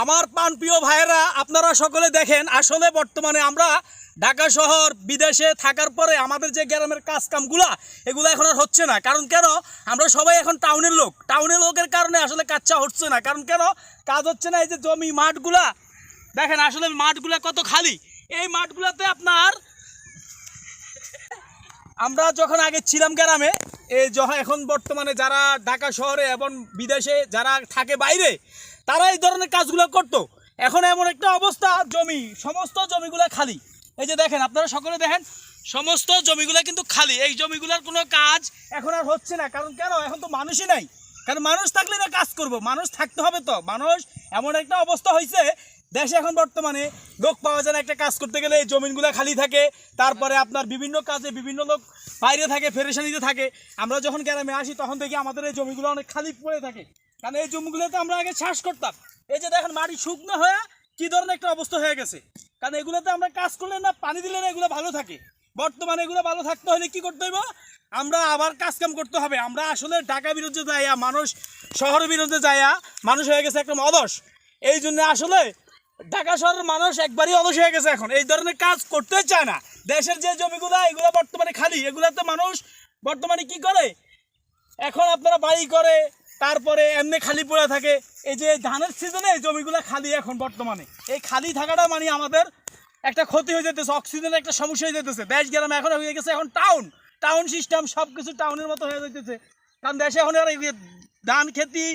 আমার প্রাণপ্রিয় ভাইয়েরা, আপনারা সকলে দেখেন, আসলে বর্তমানে আমরা ঢাকা শহর বিদেশে থাকার পরে আমাদের যে গ্রামের কাজকামগুলা এগুলো এখন আর হচ্ছে না। কারণ কেন? আমরা সবাই এখন টাউনের লোকের কারণে আসলে কাজটা হচ্ছে না। কারণ কেন কাজ হচ্ছে না? এই যে জমি মাঠগুলা দেখেন, আসলে মাঠগুলা কত খালি। এই মাঠগুলাতে আপনার আমরা যখন আগে ছিলাম গ্রামে, এই এখন বর্তমানে যারা ঢাকা শহরে এবং বিদেশে যারা থাকে বাইরে, তারা এই ধরনের কাজগুলো করতো। এখন এমন একটা অবস্থা, সমস্ত জমিগুলো খালি। এই যে দেখেন, আপনারা সকলে দেখেন, সমস্ত জমিগুলো কিন্তু খালি। এই জমিগুলোর কোনো কাজ এখন আর হচ্ছে না। কারণ কেন? এখন তো মানুষই নাই। কারণ মানুষ থাকলে না কাজ করব, মানুষ থাকতে হবে। তো মানুষ এমন একটা অবস্থা হয়েছে দেশে এখন বর্তমানে, লোক পাওয়া যায় না। একটা কাজ করতে গেলে এই জমিনগুলো খালি থাকে। তারপরে আপনার বিভিন্ন কাজে বিভিন্ন লোক বাইরে থাকে, ফেরেশানিতে থাকে। আমরা যখন গ্রামে আসি তখন দেখি আমাদের এই জমিগুলো অনেক খালি পড়ে থাকে। কারণ এই জমিগুলোতে আমরা আগে চাষ করতাম। এই যে দেখেন, মাটি শুকনো হয়ে কী ধরনের একটা অবস্থা হয়ে গেছে। কারণ এগুলোতে আমরা কাজ করলে না, পানি দিলে না, এগুলো ভালো থাকে। বর্তমানে এগুলো ভালো থাকতে হলে কী করতে হবে? আমরা আবার কাজকাম করতে হবে। আমরা আসলে ঢাকা বিরুদ্ধে যাইয়া, মানুষ শহরের বিরুদ্ধে যাইয়া মানুষ হয়ে গেছে একটা অলস। এই জন্য আসলে ঢাকা শহরের মানুষ একবারই অলস হয়ে গেছে। এখন এই ধরনের কাজ করতে চায় না। দেশের যে জমিগুলো এগুলো বর্তমানে খালি, এগুলোতে মানুষ বর্তমানে কি করে? এখন আপনারা বাড়ি করে, তারপরে এমনি খালি পড়ে থাকে। এই যে ধানের সিজনে এই জমিগুলো খালি এখন বর্তমানে। এই খালি থাকাটা মানে আমাদের একটা ক্ষতি হয়ে যেতেছে, অক্সিজেনের একটা সমস্যা হয়ে যেতেছে। দেশ গ্রামে এখন হয়ে গেছে এখন টাউন সিস্টেম, সব কিছু টাউনের মতো হয়ে যেতেছে। কারণ দেশে এখন আর ধান খেতি